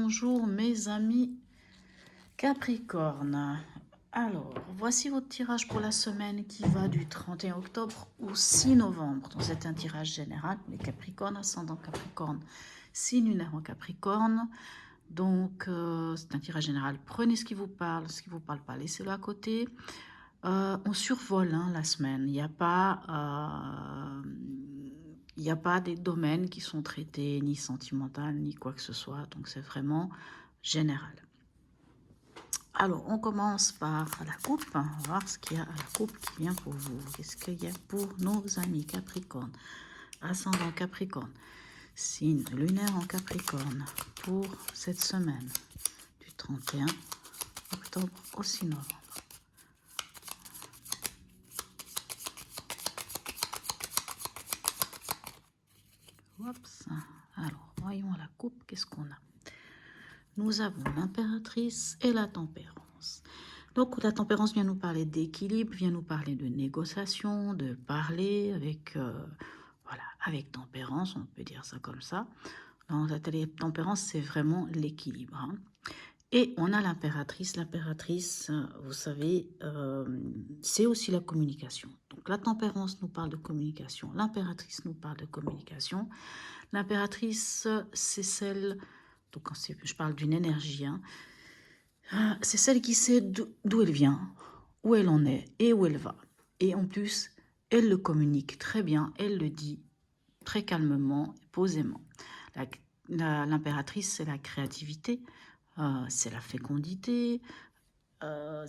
bonjour mes amis Capricorne. Alors, voici votre tirage pour la semaine qui va du 31 octobre au 6 novembre. Donc, c'est un tirage général pour les Capricornes, ascendant Capricorne, signe lunaire en Capricorne. Donc, c'est un tirage général. Prenez ce qui vous parle pas, laissez-le à côté. On survole la semaine. Il n'y a pas des domaines qui sont traités, ni sentimental, ni quoi que ce soit. Donc, c'est vraiment général. Alors, on commence par la coupe. On va voir ce qu'il y a à la coupe qui vient pour vous. Qu'est-ce qu'il y a pour nos amis Capricorne, ascendant Capricorne, signe lunaire en Capricorne pour cette semaine du 31 octobre au 6 novembre. Oups. Alors, voyons la coupe, qu'est-ce qu'on a? Nous avons l'impératrice et la tempérance. Donc, la tempérance vient nous parler d'équilibre, vient nous parler de négociation, de parler avec, avec tempérance, on peut dire ça comme ça. Dans la tempérance, c'est vraiment l'équilibre. Et on a l'impératrice. L'impératrice, vous savez, c'est aussi la communication. Donc, la tempérance nous parle de communication. L'impératrice nous parle de communication. L'impératrice, c'est celle... Donc, quand je parle d'une énergie, c'est celle qui sait d'où elle vient, où elle en est et où elle va. Et en plus, elle le communique très bien, elle le dit très calmement, posément. L'impératrice, c'est la créativité, c'est la fécondité,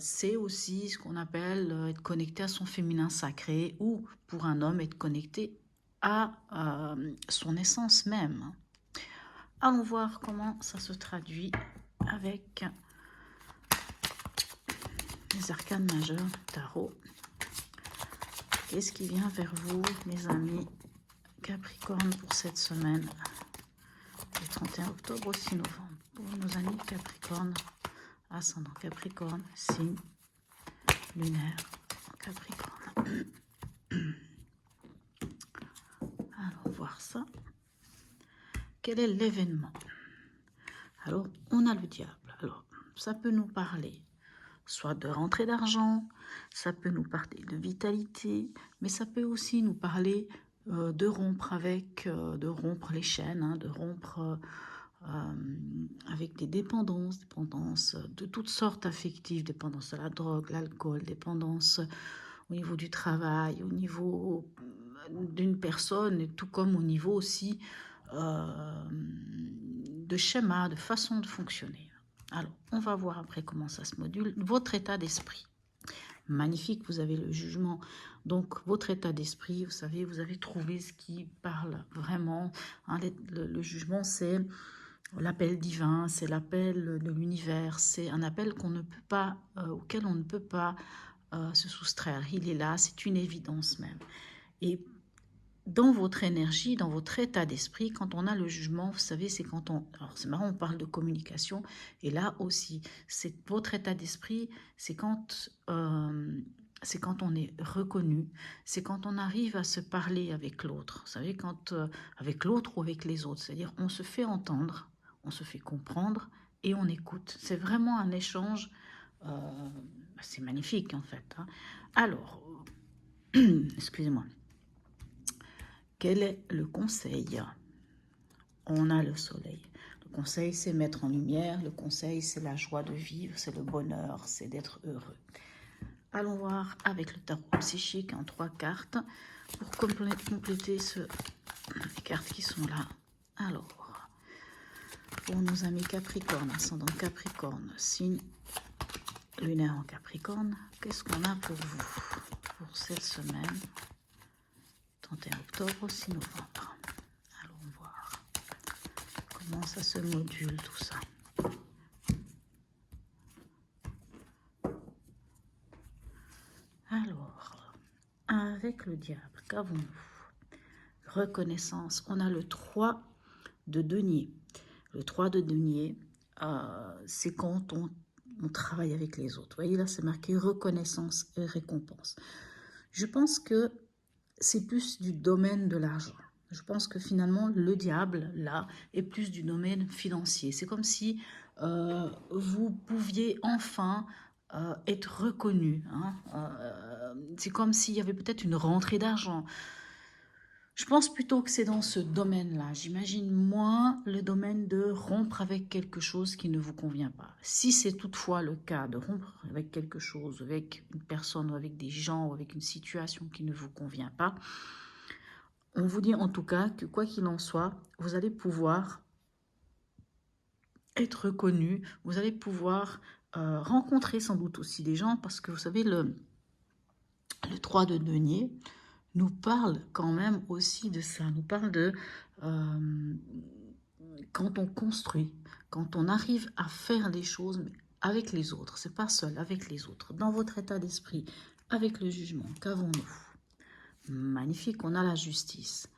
c'est aussi ce qu'on appelle être connecté à son féminin sacré ou, pour un homme, être connecté à son essence même. Allons voir comment ça se traduit avec les arcanes majeures du tarot. Qu'est-ce qui vient vers vous, mes amis Capricorne, pour cette semaine du 31 octobre au 6 novembre? Pour nos amis Capricorne, ascendant Capricorne, signe lunaire en Capricorne. Allons voir ça. Quel est l'événement? Alors, on a le diable. Alors, ça peut nous parler soit de rentrée d'argent, ça peut nous parler de vitalité, mais ça peut aussi nous parler de rompre de rompre les chaînes, de rompre avec des dépendances de toutes sortes affectives, dépendance à la drogue, l'alcool, dépendance au niveau du travail, au niveau d'une personne, tout comme au niveau aussi de schéma, de façon de fonctionner. Alors, on va voir après comment ça se module. Votre état d'esprit. Magnifique, vous avez le jugement. Donc, votre état d'esprit, vous savez, vous avez trouvé ce qui parle vraiment. Le jugement, c'est l'appel divin, c'est l'appel de l'univers. C'est un appel qu'on ne peut pas, auquel on ne peut pas se soustraire. Il est là, c'est une évidence même. Et dans votre énergie, dans votre état d'esprit, quand on a le jugement, vous savez, c'est quand on... Alors, c'est marrant, on parle de communication, et là aussi, c'est votre état d'esprit, c'est quand on est reconnu, c'est quand on arrive à se parler avec l'autre, vous savez, avec l'autre ou avec les autres, c'est-à-dire on se fait entendre, on se fait comprendre, et on écoute. C'est vraiment un échange, c'est magnifique, en fait. Alors, excusez-moi. Quel est le conseil? On a le soleil. Le conseil, c'est mettre en lumière. Le conseil, c'est la joie de vivre, c'est le bonheur, c'est d'être heureux. Allons voir avec le tarot psychique en 3 cartes pour compléter les cartes qui sont là. Alors, pour nos amis Capricorne, ascendant Capricorne, signe lunaire en Capricorne, qu'est-ce qu'on a pour vous pour cette semaine 31 octobre au 6 novembre. Allons voir comment ça se module tout ça. Alors, avec le diable, qu'avons-nous? Reconnaissance. On a le 3 de denier. Le 3 de denier, c'est quand on travaille avec les autres. Vous voyez, là, c'est marqué reconnaissance et récompense. Je pense que c'est plus du domaine de l'argent. Je pense que finalement, le diable, là, est plus du domaine financier. C'est comme si vous pouviez enfin être reconnu, hein. C'est comme s'il y avait peut-être une rentrée d'argent. Je pense plutôt que c'est dans ce domaine-là. J'imagine moins le domaine de rompre avec quelque chose qui ne vous convient pas. Si c'est toutefois le cas de rompre avec quelque chose, avec une personne ou avec des gens ou avec une situation qui ne vous convient pas, on vous dit en tout cas que quoi qu'il en soit, vous allez pouvoir être reconnu, vous allez pouvoir rencontrer sans doute aussi des gens parce que vous savez, le 3 de denier nous parle quand même aussi de ça, nous parle de quand on construit, quand on arrive à faire des choses avec les autres, c'est pas seul, avec les autres, dans votre état d'esprit, avec le jugement, qu'avons-nous? Magnifique, on a la justice.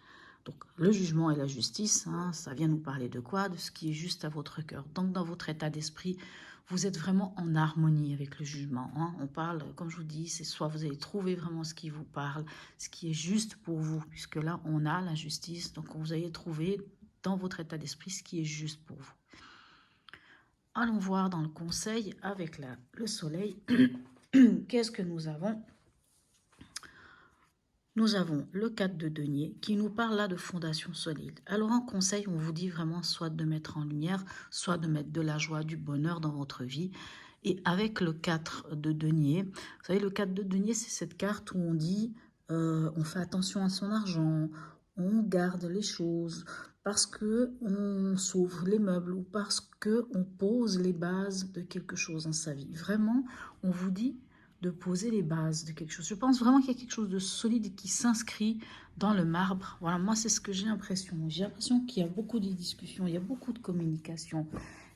Donc le jugement et la justice, hein, ça vient nous parler de quoi? De ce qui est juste à votre cœur. Donc dans votre état d'esprit, vous êtes vraiment en harmonie avec le jugement, hein. On parle, comme je vous dis, c'est soit vous allez trouver vraiment ce qui vous parle, ce qui est juste pour vous, puisque là on a la justice, donc vous allez trouver dans votre état d'esprit ce qui est juste pour vous. Allons voir dans le conseil avec le soleil, qu'est-ce que nous avons? Nous avons le 4 de denier qui nous parle là de fondation solide. Alors en conseil, on vous dit vraiment soit de mettre en lumière, soit de mettre de la joie, du bonheur dans votre vie. Et avec le 4 de denier, vous savez, le 4 de denier, c'est cette carte où on dit on fait attention à son argent, on garde les choses, parce que on sauve les meubles ou parce que on pose les bases de quelque chose dans sa vie. Vraiment, on vous dit de poser les bases de quelque chose. Je pense vraiment qu'il y a quelque chose de solide et qui s'inscrit dans le marbre. Voilà, moi, c'est ce que j'ai l'impression. J'ai l'impression qu'il y a beaucoup de discussions, il y a beaucoup de communication.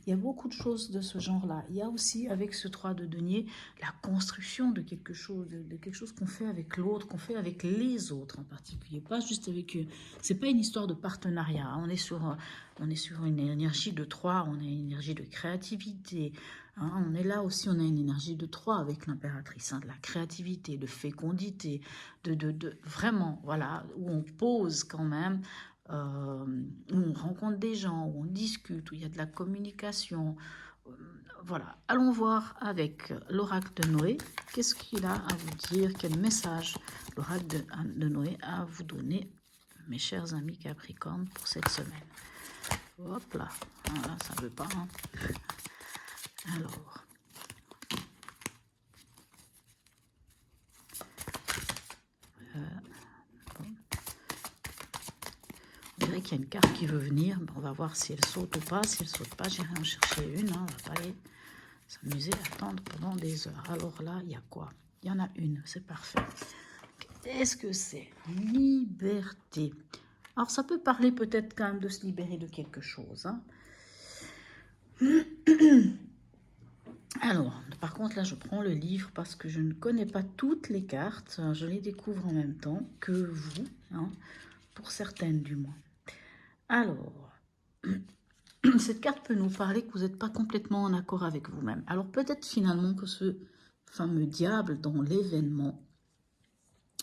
Il y a beaucoup de choses de ce genre-là. Il y a aussi, avec ce 3 de denier, la construction de quelque chose qu'on fait avec l'autre, qu'on fait avec les autres en particulier. Pas juste avec eux. C'est pas une histoire de partenariat. On est sur une énergie de 3, on a une énergie de créativité. Hein, on est là aussi, on a une énergie de 3 avec l'impératrice, hein, de la créativité, de fécondité, de vraiment, voilà, où on pose quand même, où on rencontre des gens, où on discute, où il y a de la communication. Voilà, allons voir avec l'oracle de Noé, qu'est-ce qu'il a à vous dire, quel message l'oracle de Noé a à vous donner, mes chers amis Capricorne, pour cette semaine. Hop là, voilà, ça ne veut pas, hein. Alors, on dirait qu'il y a une carte qui veut venir. On va voir si elle saute ou pas. Si elle saute pas, j'irai en chercher une, hein. On va pas aller s'amuser à attendre pendant des heures. Alors là, il y a quoi? Il y en a une, c'est parfait. Qu'est-ce que c'est? Liberté. Alors, ça peut parler peut-être quand même de se libérer de quelque chose, hein. Alors, par contre, là, je prends le livre parce que je ne connais pas toutes les cartes. Je les découvre en même temps que vous, hein, pour certaines du moins. Alors, cette carte peut nous parler que vous n'êtes pas complètement en accord avec vous-même. Alors, peut-être finalement que ce fameux diable dans l'événement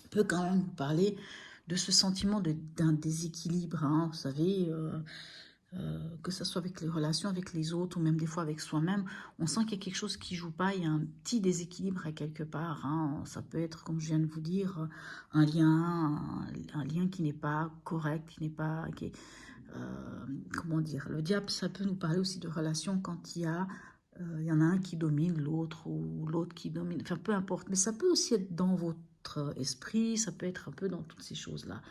peut quand même vous parler de ce sentiment d'un déséquilibre, hein, vous savez, que ce soit avec les relations avec les autres ou même des fois avec soi-même, on sent qu'il y a quelque chose qui ne joue pas, il y a un petit déséquilibre à quelque part, hein. Ça peut être, comme je viens de vous dire, un lien qui n'est pas correct, qui n'est pas... comment dire, le diable, ça peut nous parler aussi de relations quand il y en a un qui domine l'autre ou l'autre qui domine, enfin peu importe, mais ça peut aussi être dans votre esprit, ça peut être un peu dans toutes ces choses-là.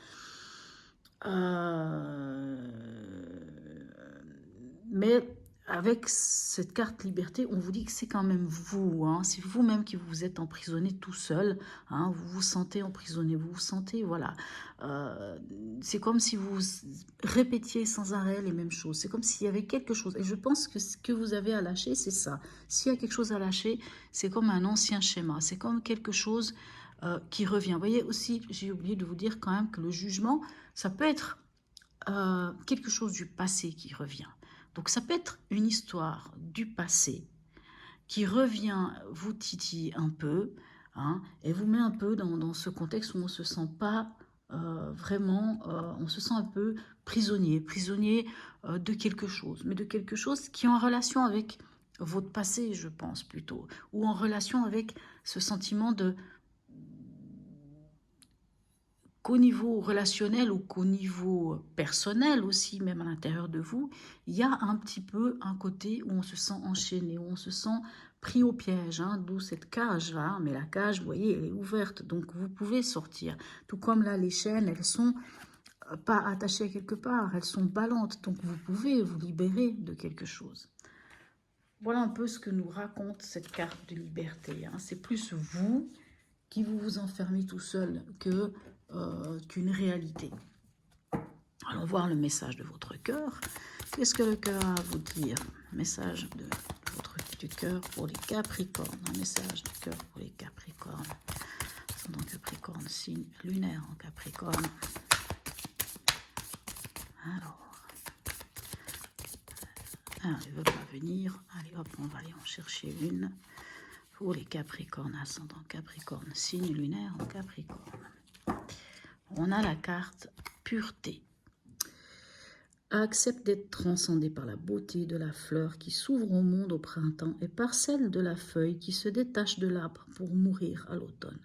Mais avec cette carte liberté, on vous dit que c'est quand même vous, hein, c'est vous-même qui vous êtes emprisonné tout seul, hein, vous vous sentez emprisonné, vous vous sentez, voilà, c'est comme si vous répétiez sans arrêt les mêmes choses, c'est comme s'il y avait quelque chose, et je pense que ce que vous avez à lâcher, c'est ça. S'il y a quelque chose à lâcher, c'est comme un ancien schéma, c'est comme quelque chose qui revient. Vous voyez aussi, j'ai oublié de vous dire quand même que le jugement, ça peut être quelque chose du passé qui revient. Donc ça peut être une histoire du passé qui revient vous titiller un peu, hein, et vous met un peu dans ce contexte où on ne se sent pas vraiment, on se sent un peu prisonnier de quelque chose, mais de quelque chose qui est en relation avec votre passé, je pense plutôt, ou en relation avec ce sentiment de qu'au niveau relationnel ou qu'au niveau personnel aussi, même à l'intérieur de vous, il y a un petit peu un côté où on se sent enchaîné, où on se sent pris au piège, hein, d'où cette cage-là. Hein, mais la cage, vous voyez, elle est ouverte, donc vous pouvez sortir. Tout comme là, les chaînes, elles sont pas attachées à quelque part, elles sont ballantes, donc vous pouvez vous libérer de quelque chose. Voilà un peu ce que nous raconte cette carte de liberté. Hein. C'est plus vous qui vous enfermez tout seul qu'une réalité. Allons voir le message de votre cœur. Qu'est-ce que le cœur a à vous dire? Message du cœur pour les Capricornes. Un message du cœur pour les Capricornes. Ascendant Capricorne, signe lunaire en Capricorne. Alors, il ne veut pas venir. Allez hop, on va aller en chercher une. Pour les Capricornes, ascendant Capricorne, signe lunaire en Capricorne. On a la carte pureté. Accepte d'être transcendé par la beauté de la fleur qui s'ouvre au monde au printemps et par celle de la feuille qui se détache de l'arbre pour mourir à l'automne.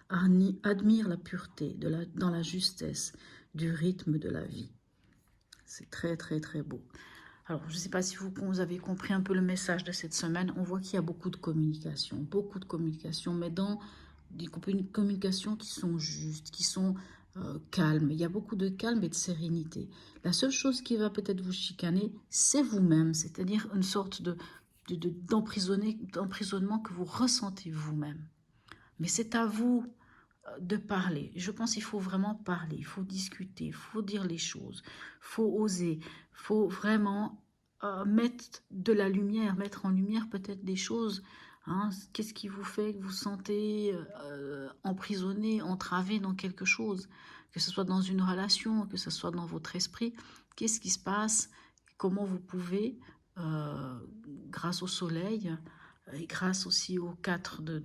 Admire la pureté dans la justesse du rythme de la vie. C'est très très très beau. Alors, je ne sais pas si vous avez compris un peu le message de cette semaine. On voit qu'il y a beaucoup de communication, mais dans des communications qui sont justes, qui sont calmes. Il y a beaucoup de calme et de sérénité. La seule chose qui va peut-être vous chicaner, c'est vous-même, c'est-à-dire une sorte d'emprisonnement que vous ressentez vous-même. Mais c'est à vous de parler. Je pense qu'il faut vraiment parler, il faut discuter, il faut dire les choses, il faut oser, il faut vraiment mettre de la lumière, mettre en lumière peut-être des choses. Hein. Qu'est-ce qui vous fait que vous sentez emprisonné, entravé dans quelque chose? Que ce soit dans une relation, que ce soit dans votre esprit. Qu'est-ce qui se passe? Comment vous pouvez, grâce au soleil et grâce aussi aux 4 de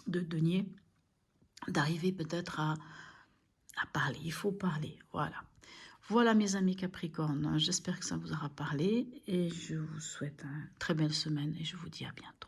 denier, d'arriver peut-être à parler. Il faut parler, voilà. Voilà mes amis Capricornes, j'espère que ça vous aura parlé et je vous souhaite une très belle semaine et je vous dis à bientôt.